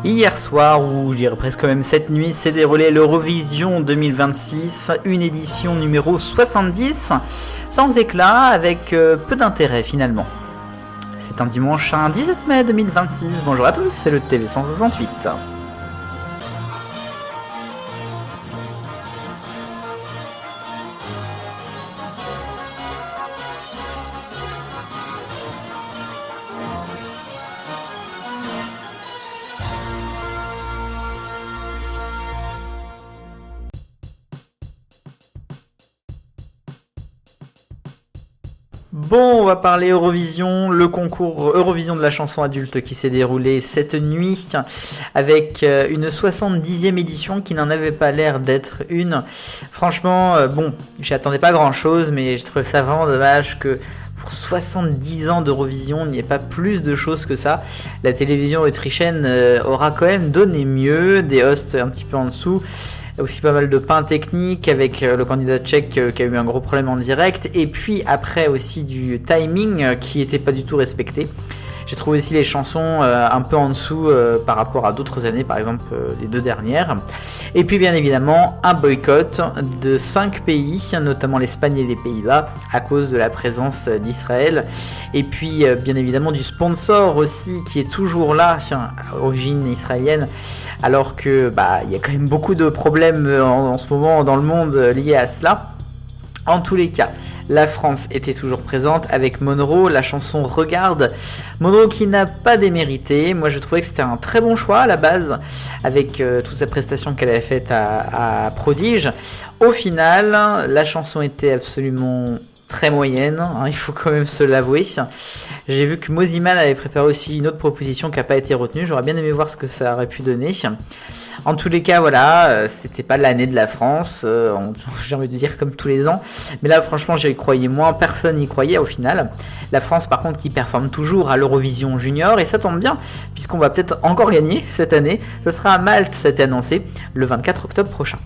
Hier soir, ou je dirais presque même cette nuit, s'est déroulé l'Eurovision 2026, une édition numéro 70, sans éclat, avec peu d'intérêt finalement. C'est un dimanche 17 mai 2026, bonjour à tous, c'est le TV 168. Bon, on va parler Eurovision, le concours Eurovision de la chanson adulte qui s'est déroulé cette nuit avec une 70e édition qui n'en avait pas l'air d'être une. Franchement, bon, j'y attendais pas grand chose, mais je trouve ça vraiment dommage que pour 70 ans d'Eurovision, il n'y ait pas plus de choses que ça. La télévision autrichienne aura quand même donné mieux, des hosts un petit peu en dessous. Aussi pas mal de pain technique avec le candidat tchèque qui a eu un gros problème en direct, et puis après aussi du timing qui n'était pas du tout respecté. J'ai trouvé aussi les chansons un peu en dessous par rapport à d'autres années, par exemple les deux dernières. Et puis bien évidemment un boycott de 5 pays, notamment l'Espagne et les Pays-Bas, à cause de la présence d'Israël. Et puis bien évidemment du sponsor aussi qui est toujours là, origine israélienne, alors que il y a quand même beaucoup de problèmes en ce moment dans le monde liés à cela. En tous les cas, la France était toujours présente avec Monroe, la chanson Regarde. Monroe qui n'a pas démérité. Moi je trouvais que c'était un très bon choix à la base, avec toute sa prestation qu'elle avait faite à Prodige. Au final, la chanson était absolument très moyenne, il faut quand même se l'avouer. J'ai vu que Mosiman avait préparé aussi une autre proposition qui n'a pas été retenue. J'aurais bien aimé voir ce que ça aurait pu donner. En tous les cas, voilà, c'était pas l'année de la France, j'ai envie de dire comme tous les ans. Mais là, franchement, j'y croyais moins, personne n'y croyait au final. La France, par contre, qui performe toujours à l'Eurovision Junior, et ça tombe bien, puisqu'on va peut-être encore gagner cette année. Ça sera à Malte, ça a été annoncé, le 24 octobre prochain.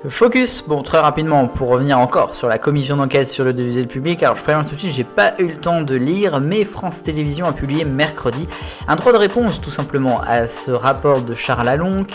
Focus, bon très rapidement pour revenir encore sur la commission d'enquête sur l'audiovisuel public. Alors je préviens tout de suite, j'ai pas eu le temps de lire, mais France Télévisions a publié mercredi un droit de réponse tout simplement à ce rapport de Charles Alonc.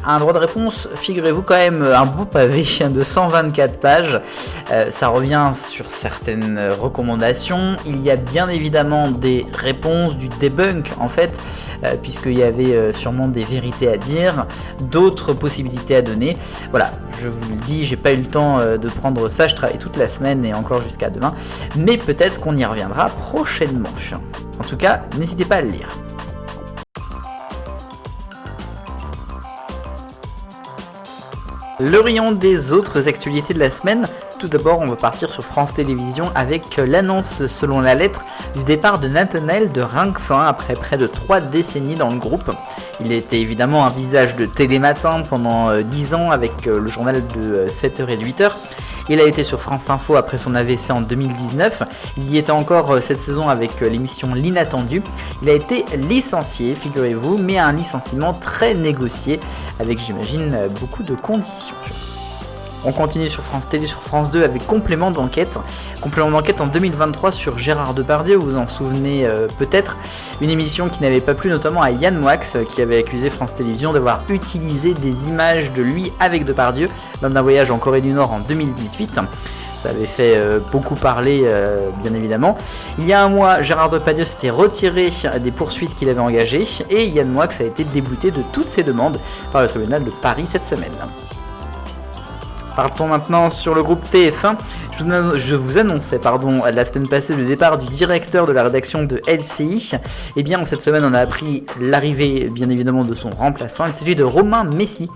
Un droit de réponse, figurez-vous quand même un beau pavé de 124 pages. Ça revient sur certaines recommandations. Il y a bien évidemment des réponses, du debunk en fait, puisqu'il y avait sûrement des vérités à dire, d'autres possibilités à donner. Voilà. Je vous le dis, j'ai pas eu le temps de prendre ça, je travaille toute la semaine et encore jusqu'à demain, mais peut-être qu'on y reviendra prochainement. En tout cas, n'hésitez pas à le lire. Le rayon des autres actualités de la semaine. Tout d'abord, on va partir sur France Télévisions avec l'annonce selon la lettre du départ de Nathanaël de Rinxin après près de 3 décennies dans le groupe. Il était évidemment un visage de Télématin pendant 10 ans avec le journal de 7h et de 8h. Il a été sur France Info après son AVC en 2019. Il y était encore cette saison avec l'émission L'Inattendu. Il a été licencié, figurez-vous, mais un licenciement très négocié avec, j'imagine, beaucoup de conditions. On continue sur France Télé, sur France 2 avec Complément d'enquête. Complément d'enquête en 2023 sur Gérard Depardieu, vous vous en souvenez peut-être. Une émission qui n'avait pas plu notamment à Yann Moix, qui avait accusé France Télévisions d'avoir utilisé des images de lui avec Depardieu lors d'un voyage en Corée du Nord en 2018. Ça avait fait beaucoup parler, bien évidemment. Il y a un mois, Gérard Depardieu s'était retiré des poursuites qu'il avait engagées et Yann Moix a été débouté de toutes ses demandes par le tribunal de Paris cette semaine. Partons maintenant sur le groupe TF1. Je vous annonçais la semaine passée le départ du directeur de la rédaction de LCI. Et bien cette semaine on a appris l'arrivée bien évidemment de son remplaçant. Il s'agit de Romain Messi,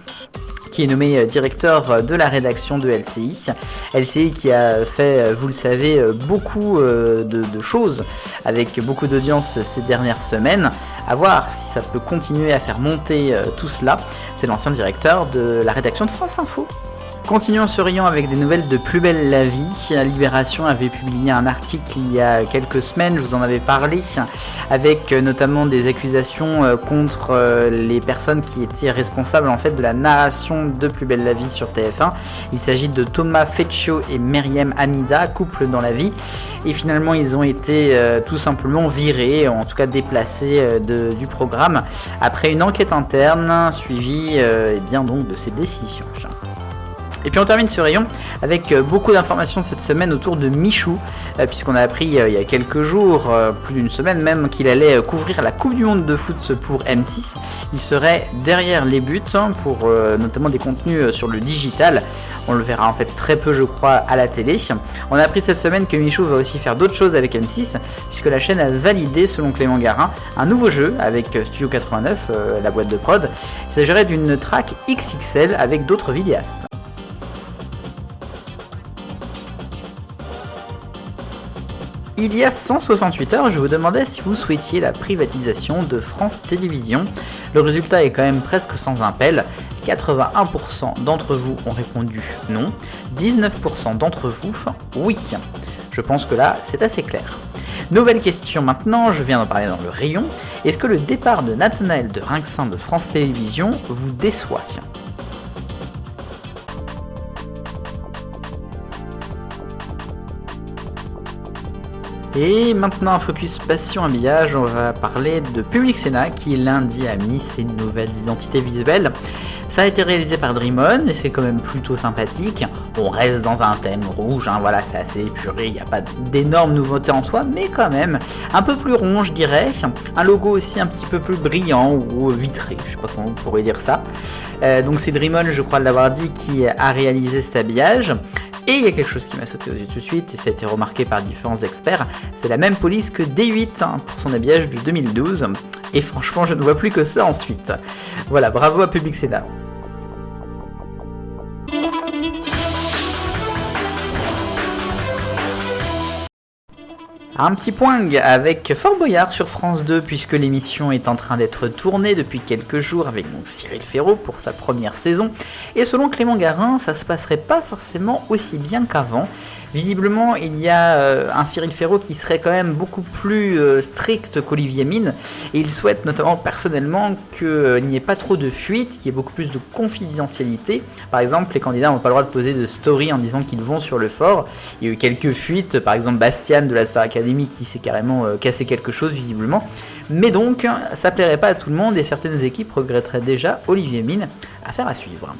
qui est nommé directeur de la rédaction de LCI. LCI qui a fait, vous le savez, beaucoup de choses avec beaucoup d'audience ces dernières semaines. À voir si ça peut continuer à faire monter tout cela. C'est l'ancien directeur de la rédaction de France Info. Continuons ce rayon avec des nouvelles de Plus belle la vie. Libération avait publié un article il y a quelques semaines, je vous en avais parlé, avec notamment des accusations contre les personnes qui étaient responsables en fait de la narration de Plus belle la vie sur TF1. Il s'agit de Thomas Feccio et Myriam Hamida, couple dans la vie, et finalement ils ont été tout simplement virés, en tout cas déplacés du programme après une enquête interne suivie bien donc de ces décisions. Et puis on termine ce rayon avec beaucoup d'informations cette semaine autour de Michou, puisqu'on a appris il y a quelques jours, plus d'une semaine même, qu'il allait couvrir la Coupe du Monde de foot pour M6. Il serait derrière les buts pour notamment des contenus sur le digital. On le verra en fait très peu je crois à la télé. On a appris cette semaine que Michou va aussi faire d'autres choses avec M6, puisque la chaîne a validé selon Clément Garin un nouveau jeu avec Studio 89, la boîte de prod. Il s'agirait d'une track XXL avec d'autres vidéastes. Il y a 168 heures, je vous demandais si vous souhaitiez la privatisation de France Télévisions. Le résultat est quand même presque sans appel. 81% d'entre vous ont répondu non, 19% d'entre vous oui. Je pense que là, c'est assez clair. Nouvelle question maintenant, je viens d'en parler dans le rayon. Est-ce que le départ de Nathanaël de Rinxin de France Télévisions vous déçoit ? Et maintenant un focus passion habillage, on va parler de Public Sénat qui lundi a mis ses nouvelles identités visuelles. Ça a été réalisé par Dreamon et c'est quand même plutôt sympathique. On reste dans un thème rouge, voilà, c'est assez épuré, il n'y a pas d'énormes nouveautés en soi, mais quand même un peu plus rond je dirais. Un logo aussi un petit peu plus brillant ou vitré, je sais pas comment vous pourrez dire ça. Donc c'est Dreamon, je crois l'avoir dit, qui a réalisé cet habillage. Et il y a quelque chose qui m'a sauté aux yeux tout de suite, et ça a été remarqué par différents experts, c'est la même police que D8 pour son habillage de 2012, et franchement je ne vois plus que ça ensuite. Voilà, bravo à Public Sénat. Un petit point avec Fort Boyard sur France 2 puisque l'émission est en train d'être tournée depuis quelques jours avec donc Cyril Ferraud pour sa première saison et selon Clément Garin ça se passerait pas forcément aussi bien qu'avant. Visiblement il y a un Cyril Ferraud qui serait quand même beaucoup plus strict qu'Olivier Mine et il souhaite notamment personnellement qu'il n'y ait pas trop de fuites, qu'il y ait beaucoup plus de confidentialité. Par exemple les candidats n'ont pas le droit de poser de story en disant qu'ils vont sur le fort. Il y a eu quelques fuites, par exemple Bastian de la Star Academy qui s'est carrément cassé quelque chose visiblement, mais donc ça plairait pas à tout le monde et certaines équipes regretteraient déjà Olivier Mine. Affaire à suivre.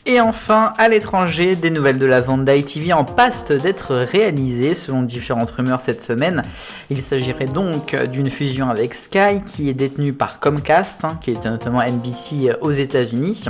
Et enfin, à l'étranger, des nouvelles de la vente d'iTV en passe d'être réalisées selon différentes rumeurs cette semaine. Il s'agirait donc d'une fusion avec Sky qui est détenue par Comcast, qui était notamment NBC aux États-Unis.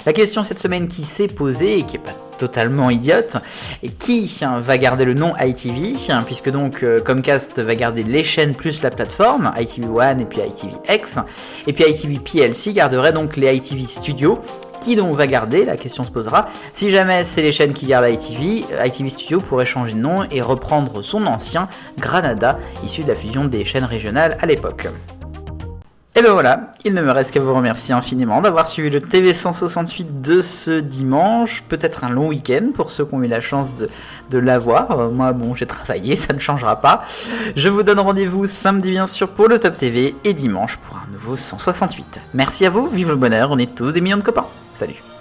La question cette semaine qui s'est posée et qui n'est pas totalement idiote, et qui va garder le nom ITV, puisque donc Comcast va garder les chaînes plus la plateforme, ITV One et puis ITVX, et puis ITV PLC garderait donc les ITV Studios. Qui donc va garder? La question se posera. Si jamais c'est les chaînes qui gardent ITV, ITV Studio pourrait changer de nom et reprendre son ancien Granada, issu de la fusion des chaînes régionales à l'époque. Et Et ben voilà, il ne me reste qu'à vous remercier infiniment d'avoir suivi le TV 168 de ce dimanche. Peut-être un long week-end pour ceux qui ont eu la chance de l'avoir. Moi, bon, j'ai travaillé, ça ne changera pas. Je vous donne rendez-vous samedi bien sûr pour le Top TV et dimanche pour un nouveau 168. Merci à vous, vive le bonheur, on est tous des millions de copains. Salut.